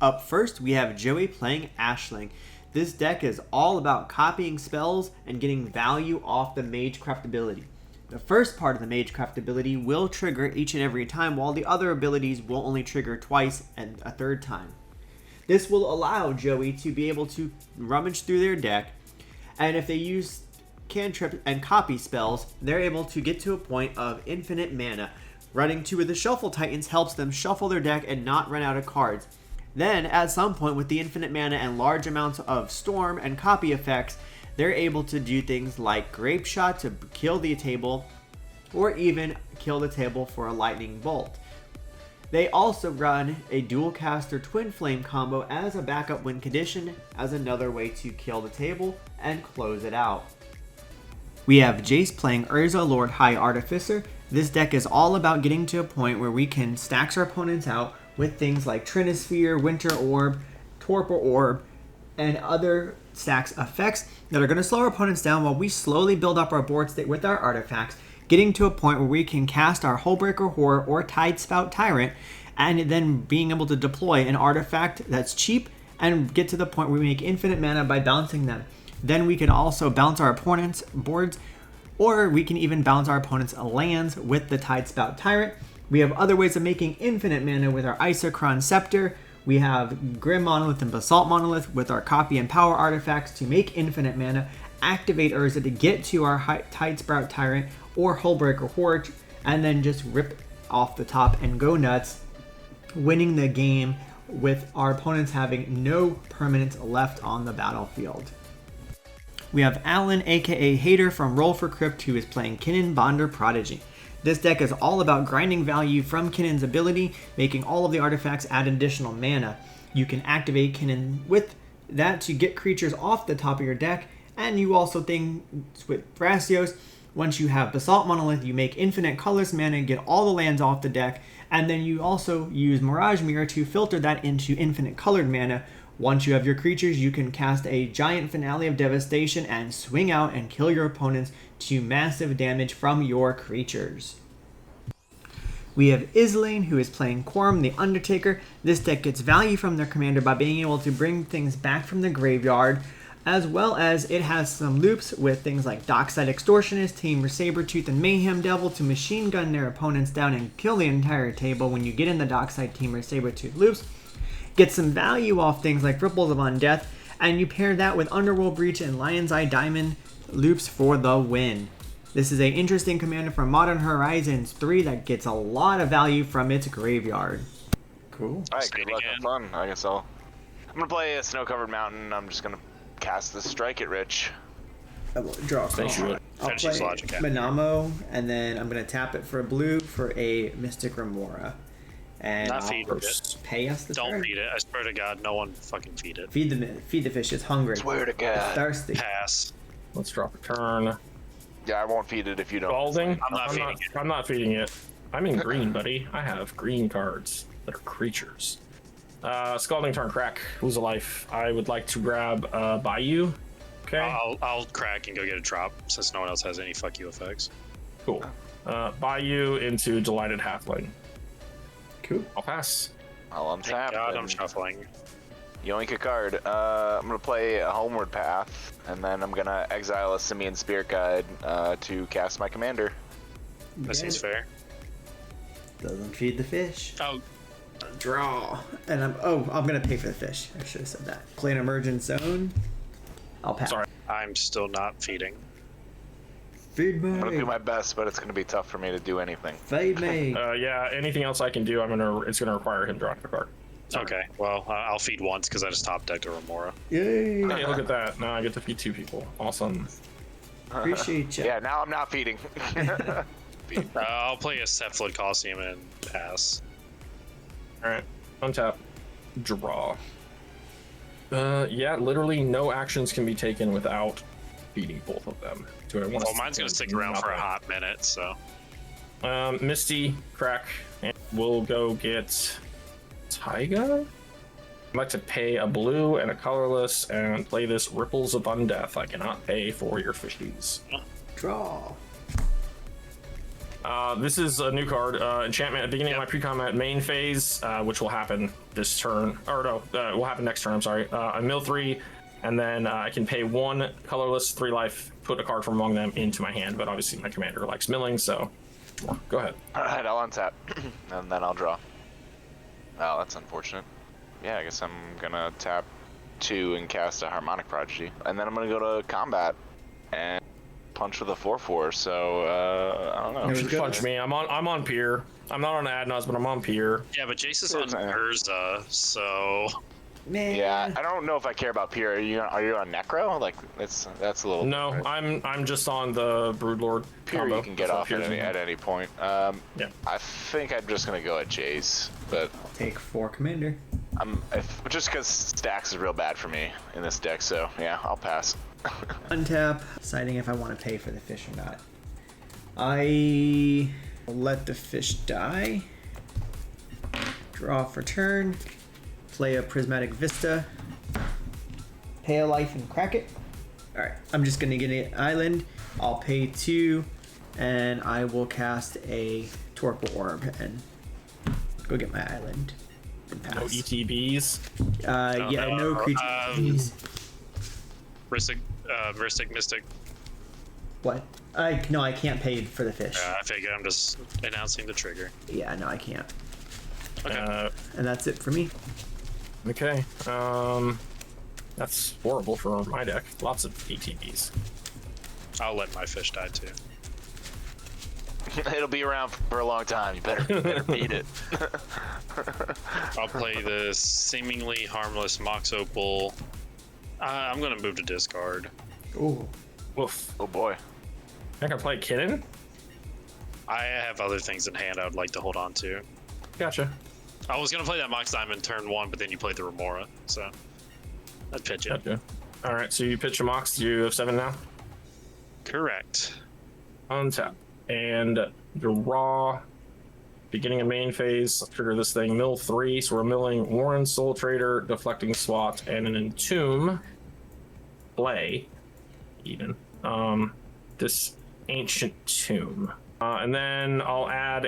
Up first, we have Joey playing Ashling. This deck is all about copying spells and getting value off the Magecraft ability. The first part of the Magecraft ability will trigger each and every time, while the other abilities will only trigger twice and a third time. This will allow Joey to be able to rummage through their deck, and if they use cantrip and copy spells, they're able to get to a point of infinite mana. Running two of the Shuffle Titans helps them shuffle their deck and not run out of cards. Then, at some point with the infinite mana and large amounts of storm and copy effects, they're able to do things like Grape Shot to kill the table, or even kill the table for a Lightning Bolt. They also run a Dual Caster Twin Flame combo as a backup win condition, as another way to kill the table and close it out. We have Jace playing Urza Lord High Artificer. This deck is all about getting to a point where we can stack our opponents out with things like Trinisphere, Winter Orb, Torpor Orb, and other stacks effects that are going to slow our opponents down while we slowly build up our board state with our artifacts, getting to a point where we can cast our Hullbreaker Horror or Tidespout Tyrant, and then being able to deploy an artifact that's cheap and get to the point where we make infinite mana by bouncing them. Then we can also bounce our opponents' boards, or we can even bounce our opponents' lands with the Tidespout Tyrant. We have other ways of making infinite mana with our Isochron Scepter. We have Grim Monolith and Basalt Monolith with our copy and power artifacts to make infinite mana, activate Urza to get to our Tidespout Tyrant or Hullbreaker Horror, and then just rip off the top and go nuts, winning the game with our opponents having no permanents left on the battlefield. We have Alan, aka Hater from Roll for Crypt, who is playing Kinnan Bonder Prodigy. This deck is all about grinding value from Kinnan's ability, making all of the artifacts add additional mana. You can activate Kinnan with that to get creatures off the top of your deck, and you also things with Thrasios. Once you have Basalt Monolith, you make infinite colorless mana, get all the lands off the deck, and then you also use Mirage Mirror to filter that into infinite colored mana. Once you have your creatures, you can cast a giant Finale of Devastation and swing out and kill your opponents to massive damage from your creatures. We have Izlain, who is playing Coram, the Undertaker. This deck gets value from their commander by being able to bring things back from the graveyard, as well as it has some loops with things like Dockside Extortionist, Tamer Sabretooth, and Mayhem Devil to machine gun their opponents down and kill the entire table when you get in the Dockside Tamer Sabretooth loops. Get some value off things like Ripples of Undeath, and you pair that with Underworld Breach and Lion's Eye Diamond loops for the win. This is an interesting commander from Modern Horizons 3 that gets a lot of value from its graveyard. Cool. Alright, good luck and fun. I'm gonna play a Snow-Covered Mountain. I'm just gonna cast the Strike It Rich. I will draw a card. I'll play Manamo, and then I'm gonna tap it for a blue for a Mystic Remora. And Not feed it. Pay us the Don't turn. feed it. I swear to God, no one fucking feed it. Feed the fish. It's hungry. Swear to God. It's thirsty. Pass. Let's drop a turn. Yeah, I won't feed it if you don't. Balding? I'm not feeding it. I'm in green, buddy. I have green cards that are creatures. Scalding Tarn Crack. Lose a life. I would like to grab Bayou. Okay. I'll crack and go get a drop since no one else has any fuck you effects. Cool. Bayou into Delighted Halfling. Cool. I'll pass. I'll untap. Thank God I'm shuffling. Yoink a card. I'm gonna play a Homeward Path, and then I'm gonna exile a Simian Spirit Guide to cast my commander. That seems fair. Doesn't feed the fish. Oh. Draw. And I'm gonna pay for the fish. I should have said that. Play an Emergent Zone. I'll pass. Sorry. I'm still not feeding. Feed me. I'm gonna do my best, but it's gonna be tough for me to do anything. Feed me. Yeah, anything else I can do, it's gonna require him drawing a card. Okay, well, I'll feed once because I just top decked a Remora. Yay. Hey, look at that. Now I get to feed 2 people. Awesome. Appreciate you. Yeah, now I'm not feeding. I'll play a Cephalid Coliseum and pass. Alright. Untap. Draw. Yeah, literally no actions can be taken without feeding both of them. Do I want Well, mine's gonna stick around for a hot minute, so. Misty, Crack, and we'll go get Taiga? I'd like to pay a blue and a colorless and play this Ripples of Undeath. I cannot pay for your fishies. Draw. This is a new card, enchantment at the beginning of my pre-combat main phase, which will happen this turn, or no, will happen next turn, I'm sorry. I mill 3, and then I can pay 1 colorless, 3 life, put a card from among them into my hand, but obviously my commander likes milling, so go ahead. Alright, I'll untap, and then I'll draw. Oh, that's unfortunate. Yeah, I guess I'm gonna tap 2 and cast a Harmonic Prodigy, and then I'm gonna go to combat and punch with a 4/4. So I don't know. It was good. Punch me. I'm on Pier. I'm not on Adnos, but I'm on Pier. Yeah, but Jace is on Urza, so Man. Yeah, I don't know if I care about Pier. Are you on Necro? Like that's a little. No, different. I'm just on the Broodlord Pier combo. you can get off at any point. Yeah. I think I'm just gonna go at Jace, but I'll take 4 commander. just because stacks is real bad for me in this deck. So yeah, I'll pass. Untap, deciding if I want to pay for the fish or not. I will let the fish die. Draw for turn. Play a Prismatic Vista. Pay a life and crack it. Alright, I'm just going to get an island. I'll pay 2, and I will cast a Torpor Orb and go get my island. And pass. No ETBs. Yeah, no creatures. Mystic. What? No, I can't pay for the fish. I figure I'm just announcing the trigger. Yeah, no, I can't. Okay. And that's it for me. Okay. That's horrible for my deck. Lots of ETBs. I'll let my fish die too. It'll be around for a long time. You better beat it. I'll play the seemingly harmless Mox Opal. I'm gonna move to discard. Ooh. Woof. Oh boy. I can play Kinnan? I have other things in hand I would like to hold on to. Gotcha. I was gonna play that Mox Diamond turn 1, but then you played the Remora, so I'd pitch it. Gotcha. Alright, so you pitch a Mox. You have 7 now? Correct. Untap. And draw. Beginning of main phase. Let's trigger this thing. Mill 3. So we're milling Warren, Soul Trader, Deflecting Swat, and an Entomb. Play. Even. This Ancient Tomb. And then I'll add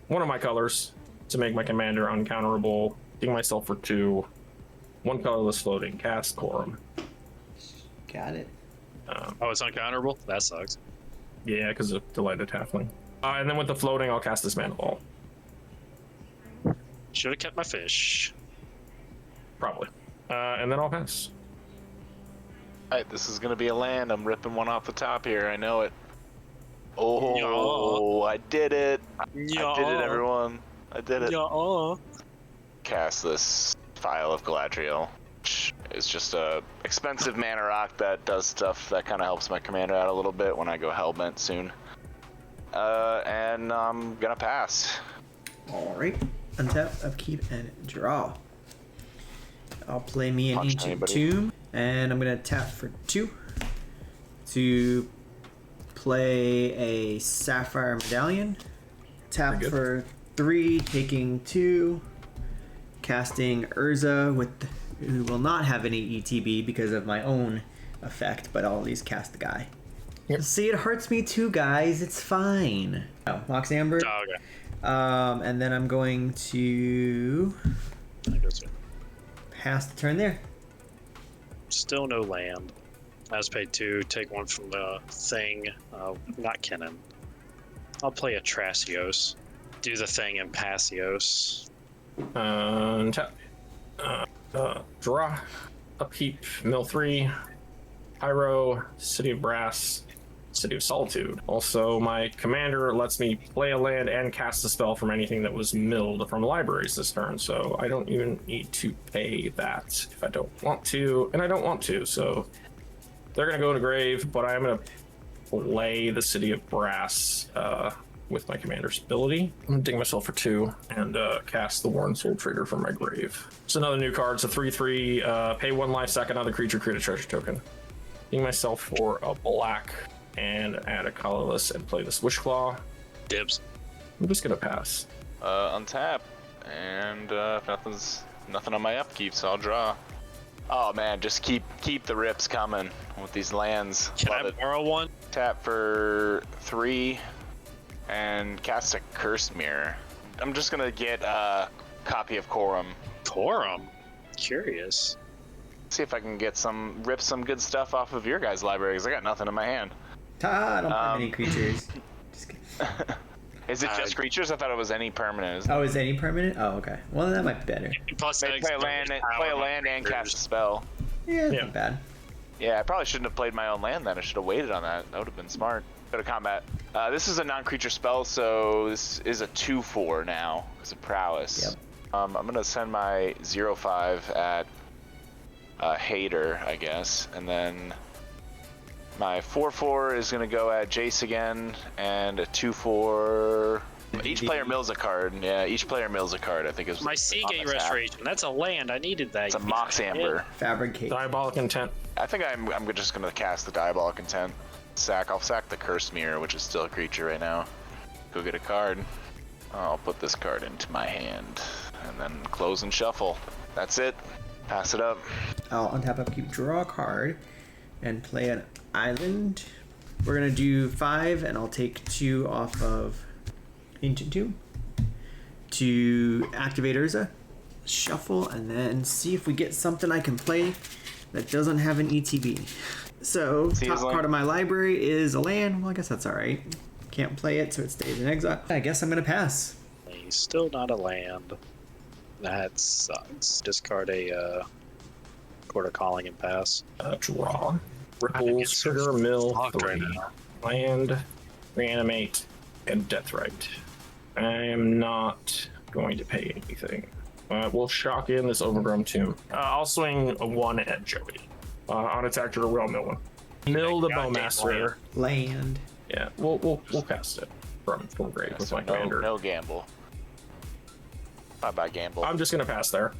one of my colors to make my commander uncounterable. Getting myself for 2. 1 colorless floating. Cast Coram. Got it. Oh, it's uncounterable? That sucks. Yeah, because of Delighted Halfling. And then with the floating, I'll cast this Mana Ball. Should have kept my fish. Probably. And then I'll pass. Alright, this is gonna be a land. I'm ripping one off the top here. I know it. Oh, I did it. I did it, everyone. I did it. Cast this File of Galadriel, which is just a expensive mana rock that does stuff that kind of helps my commander out a little bit when I go Hellbent soon. And I'm gonna pass. Alright. Untap, upkeep, and draw. I'll play me an Punch Ancient anybody. Tomb, and I'm gonna tap for 2 to play a Sapphire Medallion. Tap Pretty good. for 3, taking 2, casting Urza who will not have any ETB because of my own effect, but I'll at least cast the guy. Yep. See, it hurts me too, guys. It's fine. Oh, Mox Amber. Oh, okay. And then I'm going to I guess so. pass the turn there. Still no land. I just paid 2, take 1 from the thing. Not Kinnan. I'll play a Trasios. Do the thing in Passios. Tap. Draw. Upkeep. Mill 3. Pyro. City of Brass. City of Solitude. Also, my commander lets me play a land and cast a spell from anything that was milled from libraries this turn, so I don't even need to pay that if I don't want to, and I don't want to, so they're going to go to grave, but I am going to play the City of Brass with my commander's ability. I'm going to dig myself for 2 and cast the Warren Soul Trader from my grave. It's another new card. It's a 3/3. Pay 1 life, sack another creature, create a treasure token. Dig myself for a black and add a colorless and play this Wishclaw. Dibs. I'm just going to pass. Untap. And nothing on my upkeep, so I'll draw. Oh man, just keep the rips coming with these lands. Can Love I it. borrow one? Tap for 3 and cast a Curse Mirror. I'm just gonna get a copy of Coram. Coram? Curious. See if I can get rip some good stuff off of your guys' library, because I got nothing in my hand. I don't have any creatures. Just kidding. Is it just creatures? I thought it was any permanent. Oh, is any permanent? Oh, okay. Well, then that might be better. Plus, Play a land and cast a spell. Yeah, Yeah. not bad. Yeah, I probably shouldn't have played my own land then. I should have waited on that. That would have been smart. Go to combat. This is a non-creature spell, so this is a 2/4 now. It's a prowess. Yep. I'm gonna send my 0/5 at Hater, I guess, and then my 4/4 is gonna go at Jace again, and a 2/4. Each player mills a card. Yeah, each player mills a card. I think is My Seagate Restoration. That's a land. I needed that. It's a Mox Amber. Fabricate. Diabolic Intent. I think I'm just gonna cast the Diabolic Intent. I'll sack the Curse Mirror, which is still a creature right now. Go get a card. I'll put this card into my hand, and then close and shuffle. That's it. Pass it up. I'll untap upkeep, draw a card, and play an island. We're gonna do 5, and I'll take 2 off of Ancient Tomb to activate Urza. Shuffle, and then see if we get something I can play that doesn't have an ETB. So, See, top Izlain. card of my library is a land. Well, I guess that's alright. Can't play it, so it stays in exile. I guess I'm gonna pass. He's still not a land. That sucks. Discard a Quarter Calling and pass. Draw. I Ripple, think it's Sugar, Mill, locked right 3. now. Land, Reanimate, and Deathrite. I am not going to pay anything. We'll shock in this Overgrown Tomb. I'll swing a 1 at Joey. On attack to will mill one. Mill the Goddamn Bowmaster. Land. Yeah, we'll cast it from grave with my commander. No gamble. Bye gamble. I'm just gonna pass there.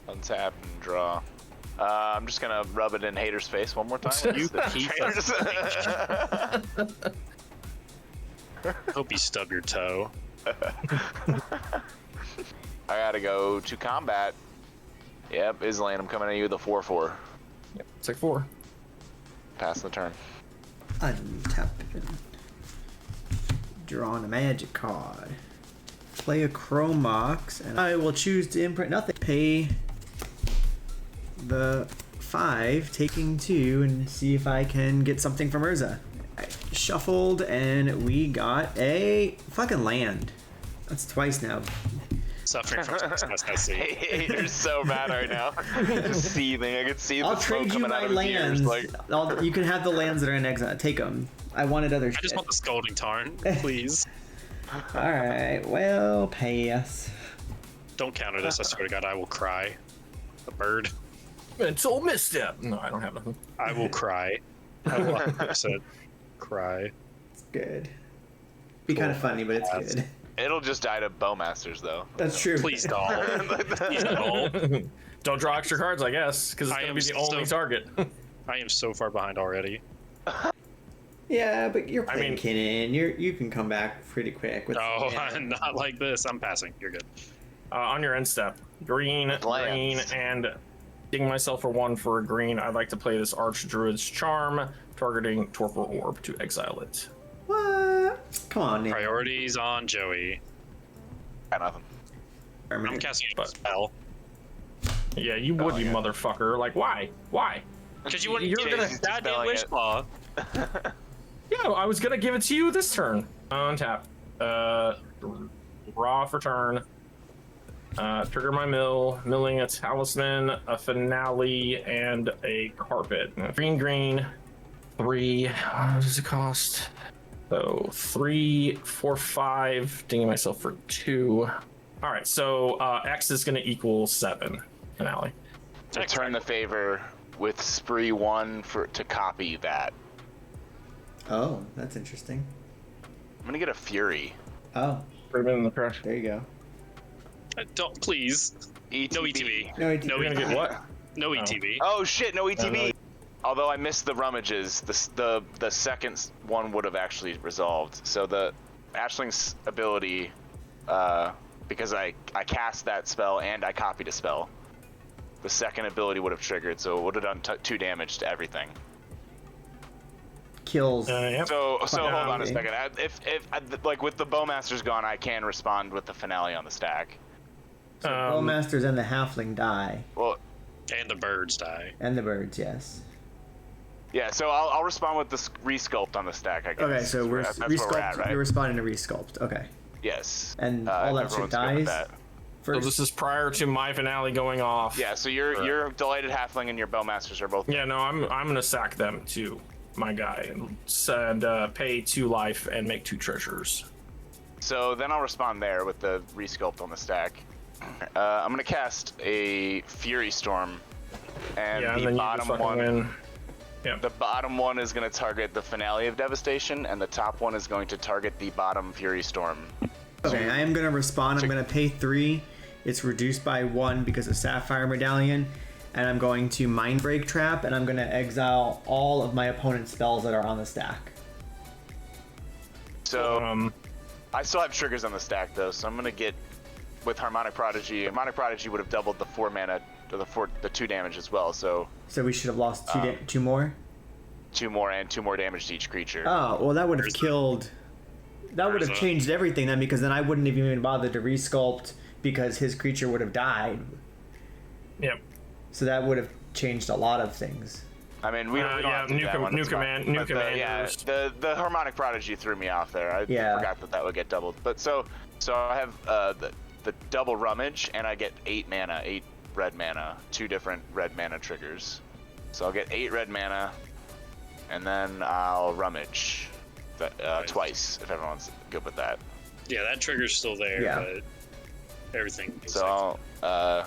Untap and draw. I'm just gonna rub it in Hater's face one more time. You piece of Hope you stub your toe. I gotta go to combat. Yep, Izlain, I'm coming at you with a 4/4. Yep, it's like 4. Pass the turn. Untap it. Drawing a magic card. Play a Chromox, and I will choose to imprint nothing. Pay the 5, taking 2, and see if I can get something from Urza. I shuffled, and we got a fucking land. That's twice now. Suffering from success, I see. Hater's so mad right now. Just seething. I could see the I'll smoke trade you coming out my of his ears. lands. Like, You can have the lands that are in exile. Take them. I wanted other I shit. just want the Scalding Tarn, please. Alright, well, pass. Don't counter this, I swear to God, I will cry. A bird. Mental misstep. No, I don't have nothing. I will cry. I will 100% cry. It's good. Be kind of funny, but it's good. it'll just die to Bowmasters, though. That's true. Please don't. Please don't. Don't draw extra cards, I guess, because it's I gonna am be the only so- target. I am so far behind already. Yeah, but you're playing mean- Kinnan. You can come back pretty quick. With No, yeah. I'm not like this. I'm passing. You're good. On your end step, green, Lands. and digging myself for 1 for a green. I'd like to play this Archdruid's Charm, targeting Torpor Orb to exile it. What? Come on, Nick. Priorities on Joey. Got nothing. I'm casting a spell. Yeah, you would, you yeah. motherfucker. Like, why? Why? Because you wouldn't You're get gonna- a goddamn dispelling wish it. claw. Yeah, I was gonna give it to you this turn. Untap. Draw for turn. Trigger my mill. Milling a Talisman, a Finale, and a Carpet. Green. 3. What does it cost? So 3, 4, 5. Dinging myself for 2. All right, so X is gonna equal 7. Finale. Return the favor with Spree 1 to copy that. Oh, that's interesting. I'm gonna get a Fury. Oh, Put him in the crash. there you go. Don't, please. ETB. No ETB. No, it- No You're gonna ETB. get what? No ETB. Oh shit, no ETB. no. Although I missed the rummages, the second one would have actually resolved. So the Ashling's ability, because I cast that spell and I copied a spell, the second ability would have triggered, so it would have done 2 damage to everything. kills. Yep. So hold on a Okay. second. If like with the Bowmaster's gone, I can respond with the finale on the stack. So Bowmasters and the Halfling die. Well, And the birds die. And the birds, yes. yeah. So I'll respond with the resculpt on the stack. I guess. Okay, so that's where resculpt. we're at, right? You're responding to resculpt. Okay. Yes. And all that shit everyone's good with dies. that. So First. this is prior to my finale going off. Yeah. So your delighted halfling and your Bowmasters are both. Yeah, no, I'm gonna sack them too, my guy, and pay 2 life and make 2 treasures. So then I'll respond there with the resculpt on the stack. I'm gonna cast a Fury Storm, and Yeah, and the then you bottom just fucking one. win. Yeah. The bottom one is going to target the finale of Devastation, and the top one is going to target the bottom Fury Storm. Okay, I am gonna respond. I'm gonna pay 3. It's reduced by 1 because of Sapphire Medallion, and I'm going to Mindbreak Trap, and I'm gonna exile all of my opponent's spells that are on the stack. So I still have triggers on the stack though, so I'm going to get with Harmonic Prodigy. Harmonic Prodigy would have doubled the 4 mana to the 2 damage as well. So So we should have lost 2 more. 2 more and 2 more damage to each creature. Oh, well, that would have killed. That would have Urza. changed everything then, because then I wouldn't have even bothered to resculpt because his creature would have died. Yep. So that would have changed a lot of things. I mean, we don't yeah, have to do that one, new it's fine. command, new But commanders. the Harmonic Prodigy threw me off there. I forgot that would get doubled. But so I have the double rummage, and I get 8 mana, 8 red mana, 2 different red mana triggers. So I'll get 8 red mana, and then I'll rummage twice if everyone's good with that. Yeah, that trigger's still there, Yeah. but everything. is So I'll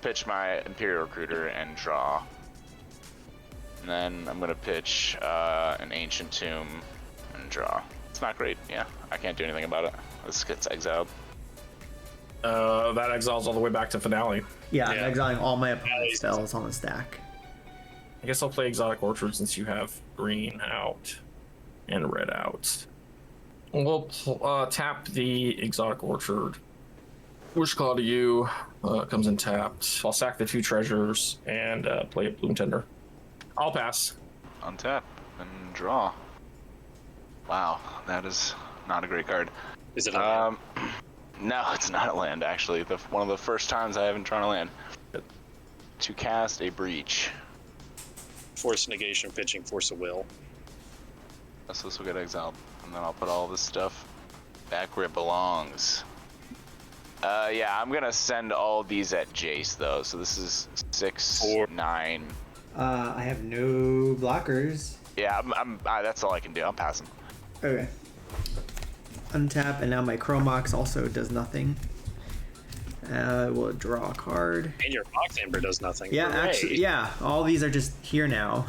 pitch my Imperial Recruiter and draw. And then I'm gonna pitch an Ancient Tomb and draw. It's not great, yeah. I can't do anything about it. This gets exiled. That exiles all the way back to finale. Yeah, I'm Yeah. exiling all my opponent's spells on the stack. I guess I'll play Exotic Orchard since you have green out and red out. We'll tap the Exotic Orchard. Wish Claw to you comes in tapped. I'll sack the 2 treasures and play a Bloom Tender. I'll pass. Untap and draw. Wow, that is not a great card. Is it a No, it's not a land actually. One of the first times I haven't drawn a land. To cast a Breach. force negation, pitching, force of will? So this will get exiled, and then I'll put all this stuff back where it belongs. Yeah, I'm gonna send all these at Jace though. So this is 6, 4. 9. I have no blockers. Yeah, that's all I can do. I'm passing. Okay. Untap, and now my Chromox also does nothing. We'll draw a card. And your Box Amber does nothing. Yeah, Hooray. actually, yeah, all these are just here now.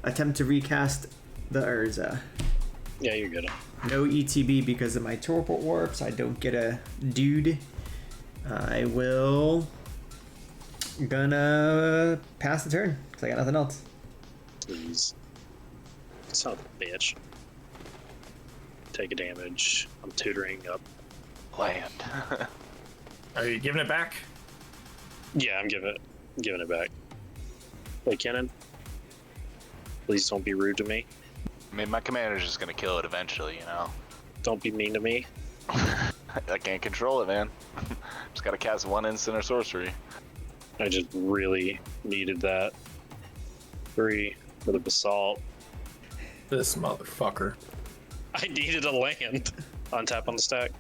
Attempt to recast the Urza. Yeah, you're good. No ETB because of my Torport Warp, so I don't get a dude. I will... gonna pass the turn, because I got nothing else. Please. Son of a bitch. Take a damage. I'm tutoring up. Land. Are you giving it back? Yeah, I'm giving it back. Play Kinnan. Please don't be rude to me. I mean, my commander's just gonna kill it eventually, you know. Don't be mean to me. I can't control it, man. Just gotta cast 1 instant or sorcery. I just really needed that. 3 for the basalt. This motherfucker. I needed a land. Untap on the stack.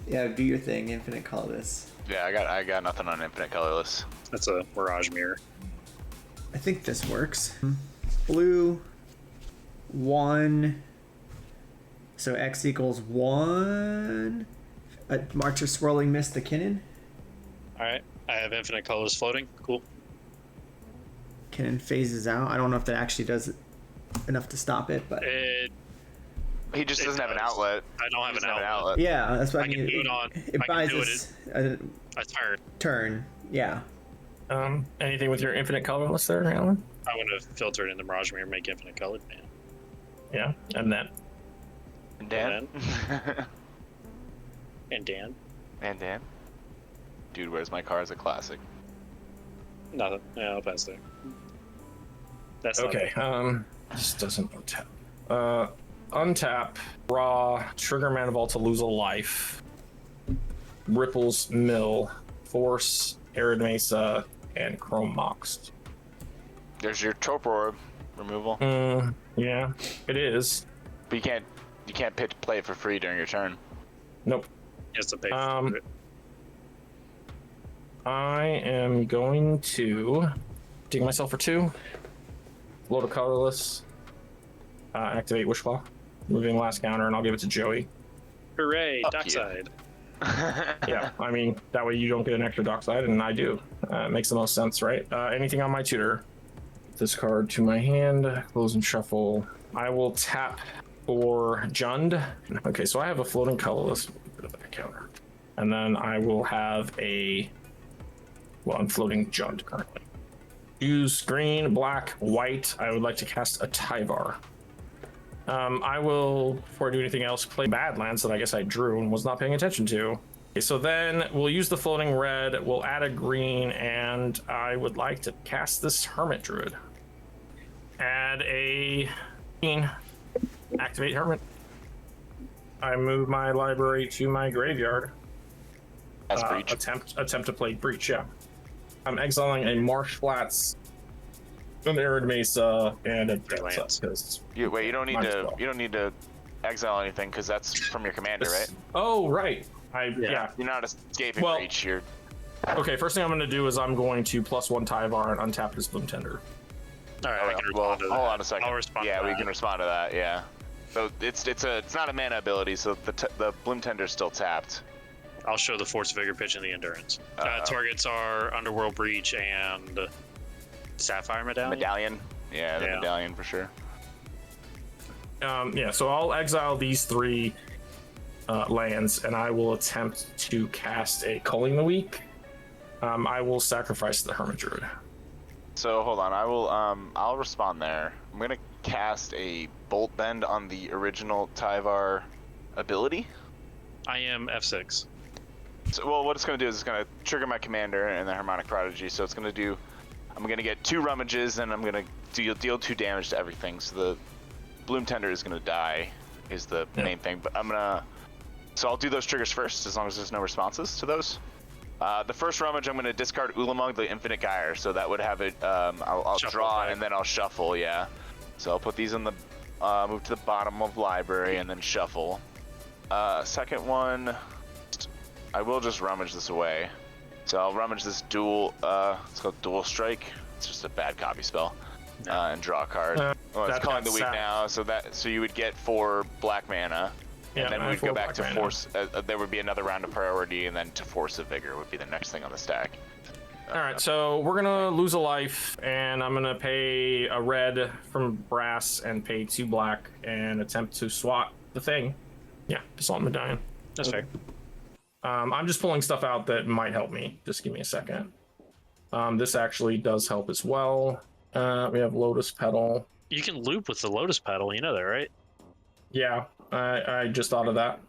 Yeah, do your thing, infinite colorless. Yeah, I got nothing on infinite colorless. That's a Mirage Mirror. I think this works. Blue, 1. So X equals 1. March of Swirling Mist the Kinnan. Alright, I have infinite colors floating. Cool. Kinnan phases out. I don't know if that actually does enough to stop it, but He just It doesn't have an does. outlet. I don't have He an doesn't outlet. yeah, that's what I I mean. can do it on- It I can buys do us a A turn. turn. Yeah. Anything with your infinite colorless there, Alan? I want to filter it into Mirage Mirror and make infinite colored, man. Yeah, and then And Dan? And Dan? And Dan? Dude, Where's My Car is a classic. Nothing. Yeah, I'll pass there. That's not okay. it. This doesn't untap. Untap, draw, trigger Mana Vault to lose a life. Ripples, Mill, Force, Arid Mesa, and Chrome Moxed. There's your Torpor Orb removal. Yeah, it is. But you can't play it for free during your turn. Nope. It's a pay for it. I am going to dig myself for 2. Load a colorless. Activate Wishclaw. Moving last counter, and I'll give it to Joey. Hooray, Fuck Dockside. Yeah, I mean, that way you don't get an extra Dockside, and I do. Makes the most sense, right? Anything on my tutor. This card to my hand, close and shuffle. I will tap for Jund. Okay, so I have a floating colorless. Bit of a counter. And then I will have I'm floating Jund currently. Use green, black, white. I would like to cast a Tyvar. I will, before I do anything else, play Badlands that I guess I drew and was not paying attention to. Okay, so then we'll use the floating red, we'll add a green, and I would like to cast this Hermit Druid. Add a green, activate Hermit. I move my library to my graveyard. As Breach. Attempt to play Breach, yeah. I'm exiling a Marsh Flats, an Arid Mesa, and a Death. You don't need to exile anything because that's from your commander, right? Oh, right. You're not escaping Breach. You're okay. First thing I'm going to do is I'm going to +1 Tyvar and untap his Bloom Tender. All right, I can respond to that. Hold on a second. I'll respond. Yeah, we can respond to that. Yeah. So it's not a mana ability, so the Bloom Tender's still tapped. I'll show the Force Vigor Pitch and the Endurance. Targets are Underworld Breach and Sapphire Medallion. Yeah, the Medallion for sure. So I'll exile these 3 lands, and I will attempt to cast a Culling the Weak. I will sacrifice the Hermit Druid. So hold on, I'll respond there. I'm gonna cast a Bolt Bend on the original Tyvar ability. I am F6. So, what it's going to do is it's going to trigger my commander and the Harmonic Prodigy. So I'm going to get 2 rummages and I'm going to deal 2 damage to everything. So the Bloom Tender is going to die is the main thing. But so I'll do those triggers first as long as there's no responses to those. The first rummage, I'm going to discard Ulamog, the Infinite Gyre. So that would have it, I'll draw and then I'll shuffle, yeah. So I'll put these in the, move to the bottom of library and then shuffle. Second one, I will just rummage this away. So I'll rummage this dual, it's called Dual Strike. It's just a bad copy spell. And draw a card. It's Calling the Weak now, so you would get 4 black mana. And then we'd go back to Force, there would be another round of priority, and then to Force of Vigor would be the next thing on the stack. Alright, so we're gonna lose a life, and I'm gonna pay a red from Brass and pay 2 black and attempt to swat the thing. Yeah, Assault Medallion. That's fair. I'm just pulling stuff out that might help me. Just give me a second. This actually does help as well. We have Lotus Petal. You can loop with the Lotus Petal, you know that, right? Yeah, I just thought of that.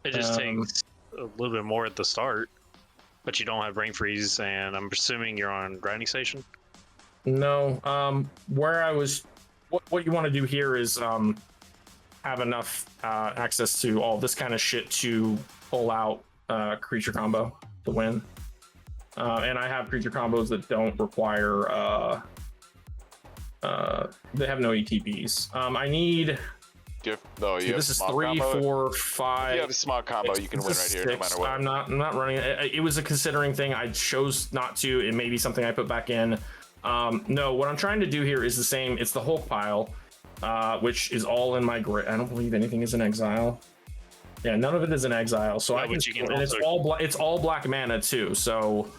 It just takes a little bit more at the start, but you don't have Brain Freeze, and I'm assuming you're on Grinding Station? No, where I was... What you want to do here is have enough access to all this kind of shit to pull out creature combo to win. And I have creature combos that don't require... they have no ETBs. I need... this is 3, 4, 5. If you have a smog combo, you can win right here no matter what. I'm not running it. It was a considering thing. I chose not to. It may be something I put back in. No, what I'm trying to do here is the same. It's the Hulk pile, which is all in my grid. I don't believe anything is in exile. Yeah, none of it is in exile. So and it's all black mana too. So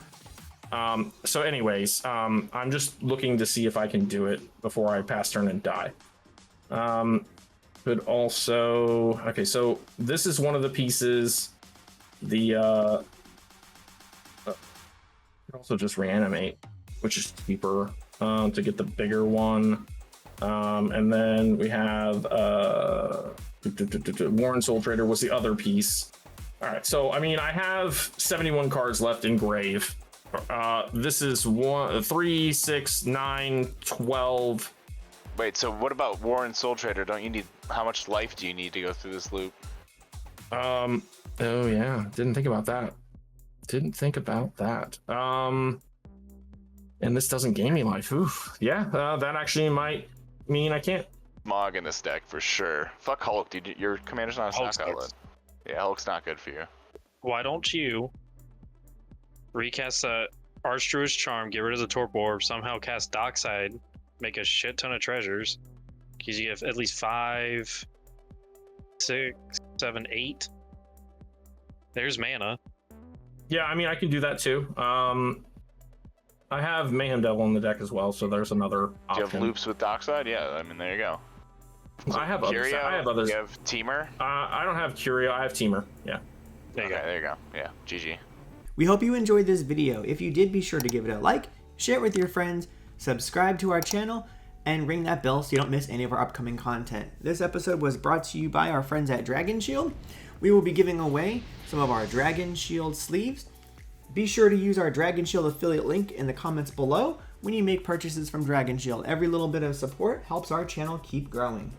anyways, I'm just looking to see if I can do it before I pass turn and die. But also, okay, so this is one of the pieces. The also just reanimate, which is cheaper to get the bigger one. And then we have Warren Soul Trader was the other piece. All right, so I mean, I have 71 cards left in Grave. This is 1, 3, 6, 9, 12. Wait, so what about War and Soul Trader? Don't you need... How much life do you need to go through this loop? Oh yeah, didn't think about that. And this doesn't gain me life. Oof. Yeah, that actually might mean I can't. Smog in this deck for sure. Fuck Hulk, dude. Your commander's not a Hulk stock outlet. Yeah, Hulk's not good for you. Why don't you recast Archdruid's Charm, get rid of the Torp Orb, somehow cast Dockside, make a shit ton of treasures, because you get at least 5, 6, 7, 8. There's mana. Yeah, I mean, I can do that too. I have Mayhem Devil in the deck as well, so there's another option. Do you have loops with Dockside? Yeah, I mean, there you go. So I have others. I have others. You have Teamer? I don't have Curio. I have Teamer. Yeah. There you go. Yeah, GG. We hope you enjoyed this video. If you did, be sure to give it a like, share it with your friends, subscribe to our channel, and ring that bell so you don't miss any of our upcoming content. This episode was brought to you by our friends at Dragon Shield. We will be giving away some of our Dragon Shield sleeves. Be sure to use our Dragon Shield affiliate link in the comments below when you make purchases from Dragon Shield. Every little bit of support helps our channel keep growing.